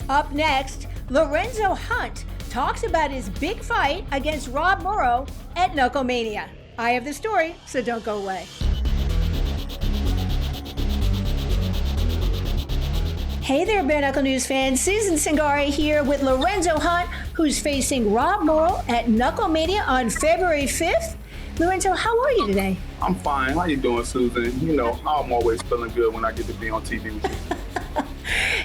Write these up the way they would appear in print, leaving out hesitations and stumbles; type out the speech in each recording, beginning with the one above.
Up next, Lorenzo Hunt talks about his big fight against Rob Morrow at KnuckleMania. I have the story, so don't go away. Hey there, Bare Knuckle News fans. Susan Cingari here with Lorenzo Hunt, who's facing Rob Morrow at KnuckleMania on February 5th. Lorenzo, how are you today? I'm fine. How you doing, Susan? You know, I'm always feeling good when I get to be on TV with you.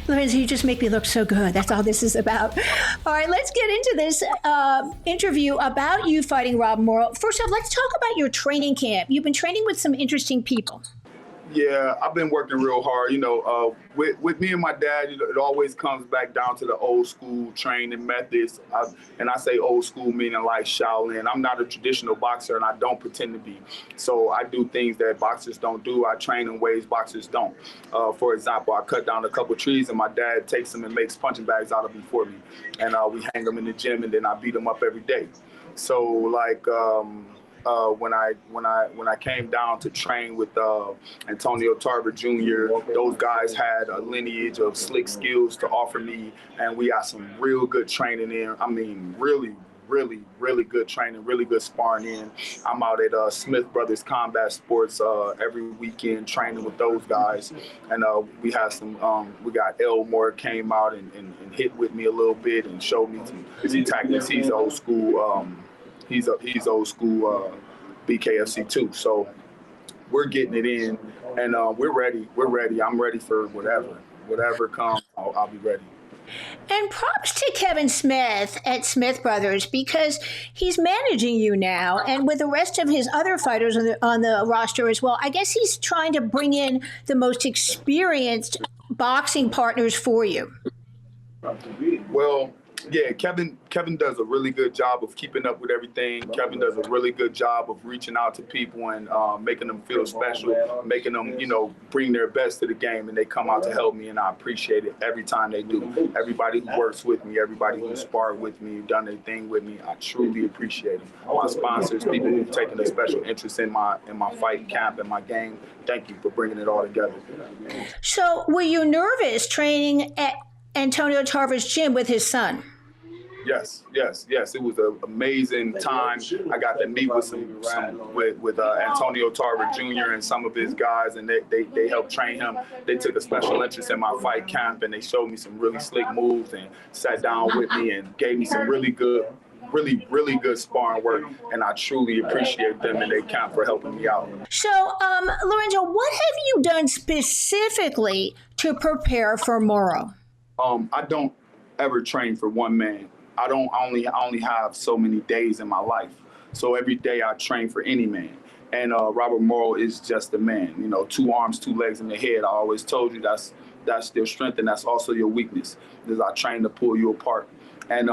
Lorenzo, you just make me look so good. That's all this is about. All right, let's get into this interview about you fighting Rob Morrow. First off, let's talk about your training camp. You've been training with some interesting people. Yeah, I've been working real hard. You know, with me and my dad, you know, it always comes back down to the old school training methods. And I say old school meaning like Shaolin. I'm not a traditional boxer, and I don't pretend to be. So I do things that boxers don't do. I train in ways boxers don't. For example, I cut down a couple trees, and my dad takes them and makes punching bags out of them for me. And we hang them in the gym, and then I beat them up every day. So like. When I came down to train with Antonio Tarver Jr., those guys had a lineage of slick skills to offer me, and we got some real good training in. I mean, really good training, really good sparring in. I'm out at Smith Brothers Combat Sports every weekend training with those guys, and we had some. We got Elmore came out and hit with me a little bit and showed me some tactics. He's old school. He's old school BKFC too. So we're getting it in, and we're ready. We're ready. I'm ready for whatever comes. I'll be ready. And props to Kevin Smith at Smith Brothers, because he's managing you now, and with the rest of his other fighters on the roster as well. I guess he's trying to bring in the most experienced boxing partners for you. Well, yeah, Kevin does a really good job of keeping up with everything. Kevin does a really good job of reaching out to people and making them feel special, making them, you know, bring their best to the game, and they come out to help me, and I appreciate it every time they do. Everybody who works with me, everybody who sparred with me, done their thing with me, I truly appreciate them. My sponsors, people who've taken a special interest in my fight camp and my game, thank you for bringing it all together. So were you nervous training at Antonio Tarver's gym with his son? Yes. It was an amazing time. I got to meet with with Antonio Tarver Jr. and some of his guys, and they helped train him. They took a special interest in my fight camp, and they showed me some really slick moves and sat down with me and gave me some really good sparring work, and I truly appreciate them and their camp for helping me out. So, Lorenzo, what have you done specifically to prepare for Morrow? I don't ever train for one man. I only have so many days in my life. So every day I train for any man. And Robert Morrow is just a man. You know, 2 arms, 2 legs, and a head. I always told you that's your strength, and that's also your weakness, because I train to pull you apart. And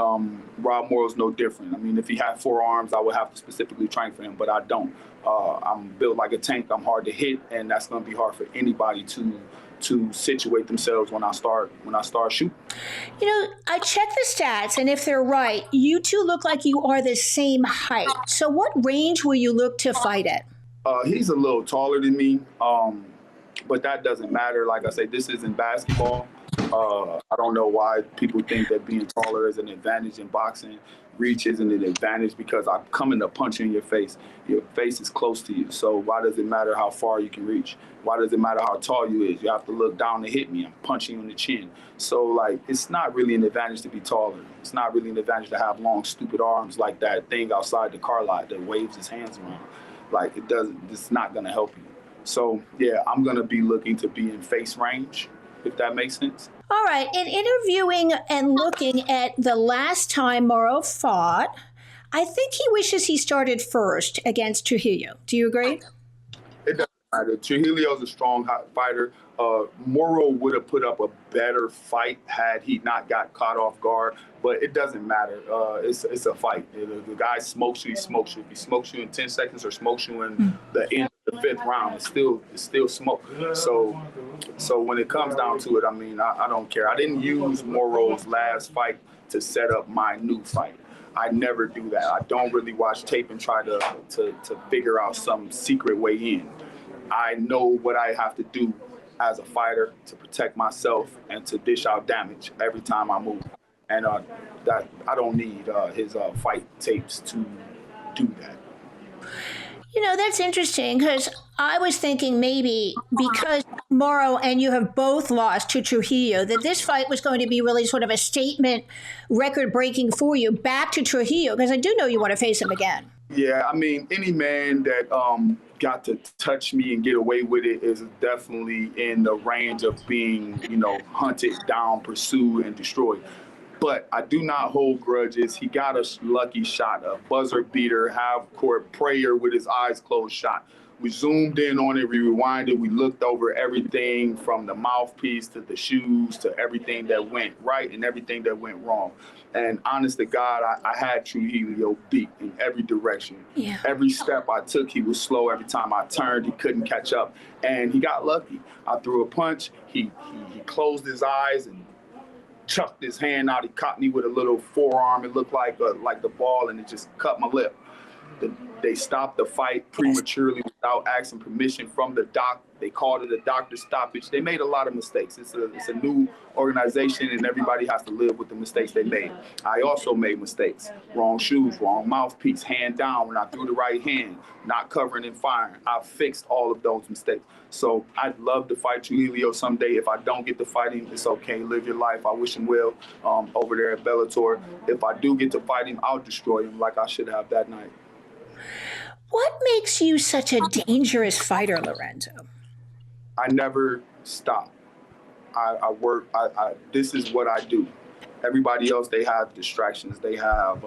Rob Morrow's no different. I mean, if he had 4 arms, I would have to specifically train for him, but I don't. I'm built like a tank. I'm hard to hit, and that's going to be hard for anybody to situate themselves when I start shooting. You know, I checked the stats, and if they're right, you two look like you are the same height. So what range will you look to fight at? He's a little taller than me, but that doesn't matter. Like I say, this isn't basketball. I don't know why people think that being taller is an advantage in boxing. Reach isn't an advantage, because I'm coming to punch you in your face. Your face is close to you, so why does it matter how far you can reach? Why does it matter how tall you is? You have to look down to hit me. I'm punching you in the chin. So, like, it's not really an advantage to be taller. It's not really an advantage to have long, stupid arms like that thing outside the car lot that waves his hands around. Like, it's not going to help you. So, yeah, I'm going to be looking to be in face range, if that makes sense. All right. In interviewing and looking at the last time Morrow fought, I think he wishes he started first against Trujillo. Do you agree? It doesn't matter. Trujillo's a strong fighter. Morrow would have put up a better fight had he not got caught off guard, but it doesn't matter. It's a fight. If the guy smokes you, he smokes you. If he smokes you in 10 seconds or smokes you in the end of the 5th round, it's still smoke. So when it comes down to it, I mean, I don't care. I didn't use Morrow's last fight to set up my new fight. I never do that. I don't really watch tape and try to figure out some secret way in. I know what I have to do as a fighter, to protect myself, and to dish out damage every time I move. And that I don't need his fight tapes to do that. You know, that's interesting because I was thinking maybe because Morrow and you have both lost to Trujillo, that this fight was going to be really sort of a statement, record breaking for you back to Trujillo, because I do know you want to face him again. Yeah, I mean, any man that got to touch me and get away with it is definitely in the range of being, hunted down, pursued, and destroyed. But I do not hold grudges. He got a lucky shot, a buzzer beater, half-court prayer with his eyes closed shot. We zoomed in on it, we rewinded, we looked over everything from the mouthpiece to the shoes to everything that went right and everything that went wrong. And honest to God, I had Trujillo beat in every direction. Yeah. Every step I took, he was slow. Every time I turned, he couldn't catch up. And he got lucky. I threw a punch, he closed his eyes and chucked his hand out. He caught me with a little forearm. It looked like the ball, and it just cut my lip. They stopped the fight prematurely without asking permission from the doc. They called it a doctor stoppage. They made a lot of mistakes. It's a new organization, and everybody has to live with the mistakes they made. I also made mistakes. Wrong shoes, wrong mouthpiece, hand down when I threw the right hand, not covering and firing. I fixed all of those mistakes. So I'd love to fight Julio someday. If I don't get to fight him, it's okay. Live your life. I wish him well over there at Bellator. If I do get to fight him, I'll destroy him like I should have that night. What makes you such a dangerous fighter, Lorenzo? I never stop. I work. This is what I do. Everybody else, they have distractions. They have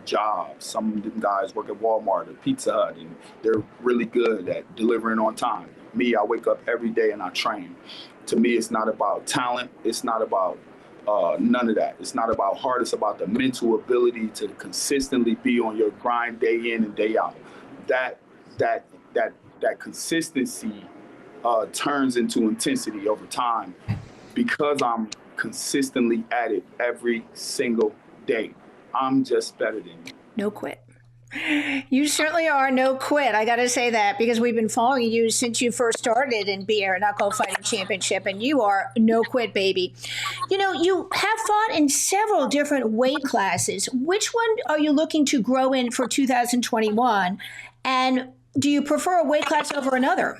jobs. Some of them guys work at Walmart or Pizza Hut, and they're really good at delivering on time. Me, I wake up every day and I train. To me, it's not about talent. It's not about none of that. It's not about heart. It's about the mental ability to consistently be on your grind day in and day out. That consistency turns into intensity over time because I'm consistently at it every single day. I'm just better than you. No quit. You certainly are no quit. I got to say that because we've been following you since you first started in Bare Knuckle Fighting Championship, and you are no quit, baby. You know, you have fought in several different weight classes. Which one are you looking to grow in for 2021? And do you prefer a weight class over another?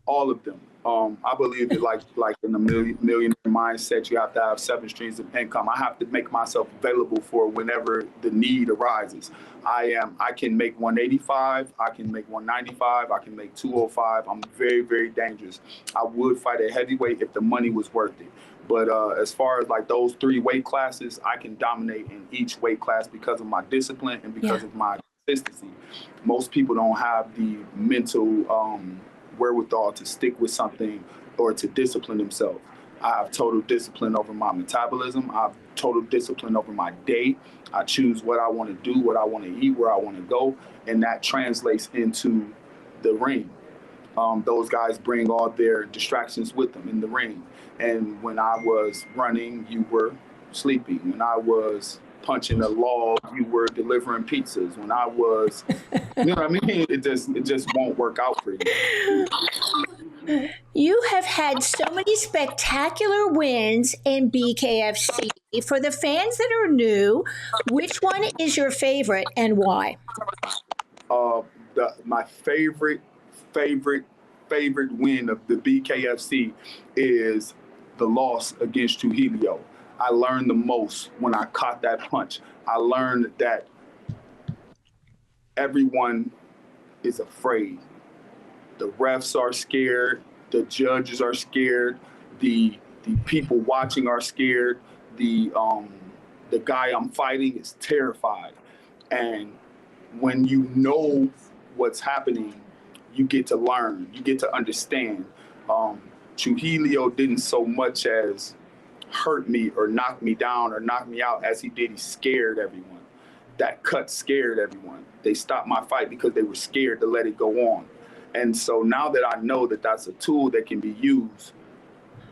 All of them. I believe that like in the millionaire mindset, you have to have 7 streams of income. I have to make myself available for whenever the need arises. I can make 185, I can make 195, I can make 205. I'm very, very dangerous. I would fight a heavyweight if the money was worth it. But as far as like those 3 weight classes, I can dominate in each weight class because of my discipline and because of my consistency. Most people don't have the mental wherewithal to stick with something or to discipline themselves. I have total discipline over my metabolism. I have total discipline over my day. I choose what I want to do, what I want to eat, where I want to go, and that translates into the ring. Those guys bring all their distractions with them in the ring. And when I was running, you were sleeping. When I was punching a log, you were delivering pizzas. When I was, you know what I mean? It just won't work out for you. You have had so many spectacular wins in BKFC. For the fans that are new, which one is your favorite and why? My favorite win of the BKFC is the loss against Trujillo. I learned the most when I caught that punch. I learned that everyone is afraid. The refs are scared. The judges are scared. The people watching are scared. The guy I'm fighting is terrified. And when you know what's happening, you get to learn. You get to understand. Trujillo didn't so much as hurt me or knock me down or knock me out as he did. He scared everyone. That cut scared everyone. They stopped my fight because they were scared to let it go on. And so now that I know that that's a tool that can be used,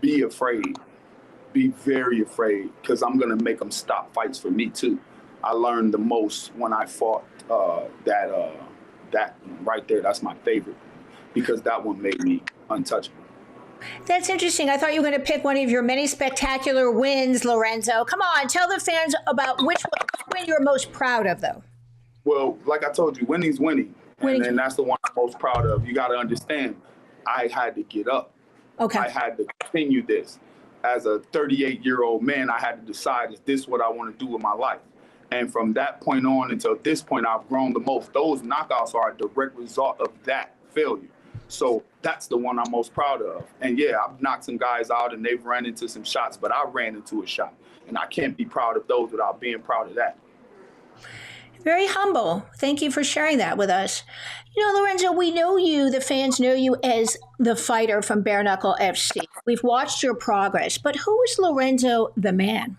be afraid. Be very afraid, because I'm going to make them stop fights for me too. I learned the most when I fought that right there. That's my favorite, because that one made me untouchable. That's interesting. I thought you were going to pick one of your many spectacular wins, Lorenzo. Come on, tell the fans about which win you're most proud of, though. Well, like I told you, winning's winning. And that's the one I'm most proud of. You got to understand, I had to get up. Okay. I had to continue this. As a 38-year-old man, I had to decide, is this what I want to do with my life? And from that point on until this point, I've grown the most. Those knockouts are a direct result of that failure. So that's the one I'm most proud of. And yeah, I've knocked some guys out and they've run into some shots, but I ran into a shot. And I can't be proud of those without being proud of that. Very humble. Thank you for sharing that with us. You know, Lorenzo, we know you, the fans know you as the fighter from Bare Knuckle FC. We've watched your progress, but who is Lorenzo the man?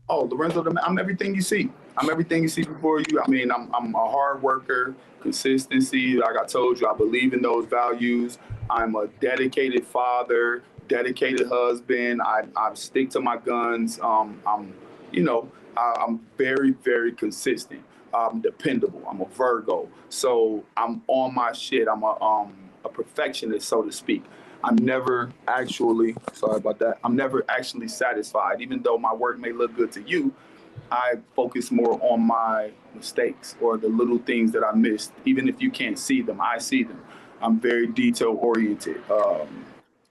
Oh, Lorenzo the man, I'm everything you see. I'm everything you see before you. I mean, I'm a hard worker, consistency. Like I told you, I believe in those values. I'm a dedicated father, dedicated husband. I stick to my guns. I'm very, very consistent. I'm dependable. I'm a Virgo. So I'm on my shit. I'm a perfectionist, so to speak. I'm never actually satisfied. Even though my work may look good to you, I focus more on my mistakes or the little things that I missed. Even if you can't see them, I see them. I'm very detail oriented.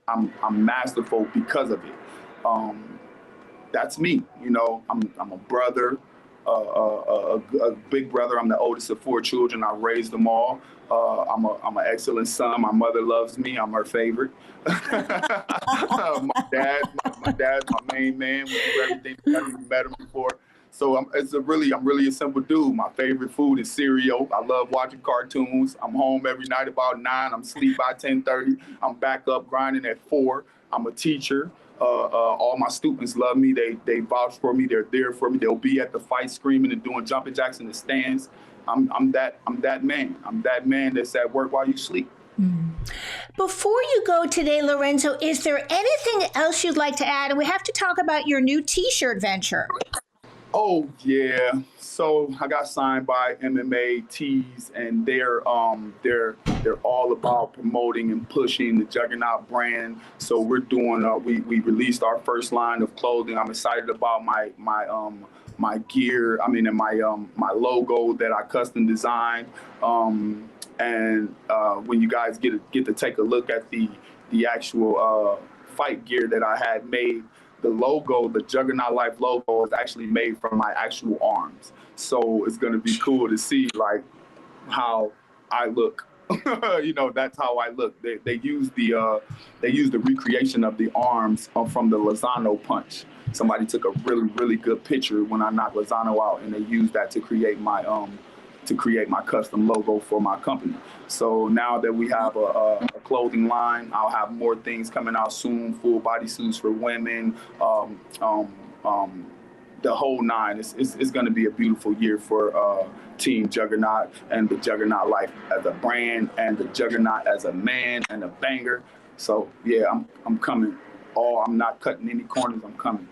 I'm masterful because of it. That's me. You know, I'm a brother, a big brother. I'm the oldest of 4 children. I raised them all. I'm an excellent son. My mother loves me. I'm her favorite. my dad's my main man. We do everything. I've never met him before. So I'm really a simple dude. My favorite food is cereal. I love watching cartoons. I'm home every night about 9. I'm asleep by 10:30. I'm back up grinding at 4. I'm a teacher. All my students love me. They vouch for me. They're there for me. They'll be at the fight screaming and doing jumping jacks in the stands. I'm that man. I'm that man that's at work while you sleep. Before you go today, Lorenzo, is there anything else you'd like to add? And we have to talk about your new T-shirt venture. Oh yeah. So I got signed by MMA Tees, and they're all about promoting and pushing the Juggernaut brand. So we're doing we released our first line of clothing. I'm excited about my gear. I mean, and my logo that I custom designed. And when you guys get to take a look at the actual fight gear that I had made, the logo, the Juggernaut Life logo, is actually made from my actual arms. So it's gonna be cool to see like how I look. You know, that's how I look. They use the recreation of the arms from the Lozano punch. Somebody took a really good picture when I knocked Lozano out, and they used that to create my custom logo for my company. So now that we have a clothing line, I'll have more things coming out soon, full body suits for women, the whole nine. It's going to be a beautiful year for Team Juggernaut and the Juggernaut Life as a brand and the Juggernaut as a man and a banger. So yeah, I'm coming. I'm not cutting any corners. I'm coming.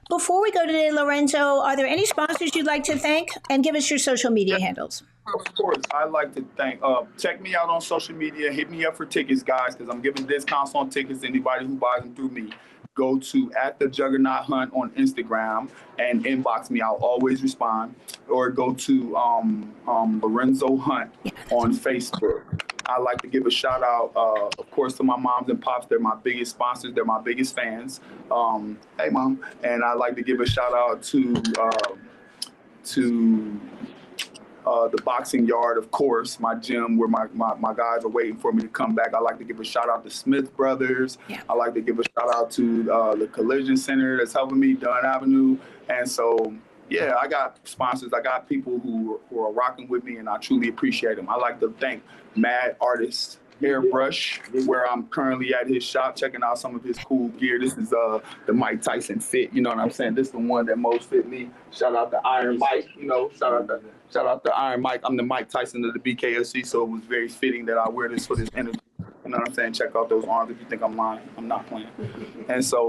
Before we go today, Lorenzo, are there any sponsors you'd like to thank? And give us your social media handles. Of course, I'd like to thank, check me out on social media. Hit me up for tickets, guys, because I'm giving discounts on tickets to anybody who buys them through me. Go to @TheJuggernautHunt on Instagram and inbox me. I'll always respond. Or go to Lorenzo Hunt on Facebook. I'd like to give a shout out, of course, to my moms and pops. They're my biggest sponsors. They're my biggest fans. Hey, Mom. And I'd like to give a shout out to the boxing yard, of course, my gym where my guys are waiting for me to come back. I'd like to give a shout out to Smith Brothers. Yeah. I'd like to give a shout out to the Collision Center that's helping me, Dunn Avenue. And so, yeah, I got sponsors. I got people who are rocking with me, and I truly appreciate them. I'd like to thank Mad Artist Airbrush, where I'm currently at his shop checking out some of his cool gear. This is the Mike Tyson fit, you know what I'm saying? This is the one that most fit me. Shout out to Iron Mike, you know, shout out to Iron Mike. I'm the Mike Tyson of the BKFC, so it was very fitting that I wear this for this interview. You know what I'm saying? Check out those arms if you think I'm lying. I'm not playing. And so,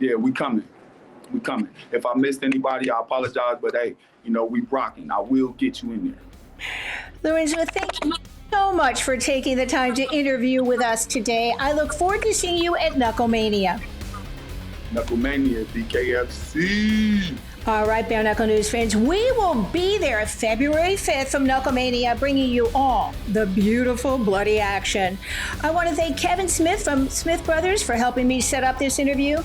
yeah, we coming. We coming. If I missed anybody, I apologize, but hey, you know, we rocking. I will get you in there. Lorenzo, thank you. so much for taking the time to interview with us today. I look forward to seeing you at KnuckleMania. KnuckleMania, BKFC. All right, Bare Knuckle News fans, we will be there February 5th from KnuckleMania, bringing you all the beautiful, bloody action. I want to thank Kevin Smith from Smith Brothers for helping me set up this interview.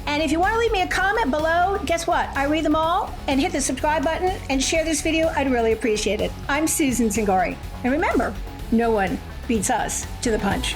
And if you want to leave me a comment below, guess what? I read them all, and hit the subscribe button and share this video. I'd really appreciate it. I'm Susan Cingari. And remember, no one beats us to the punch.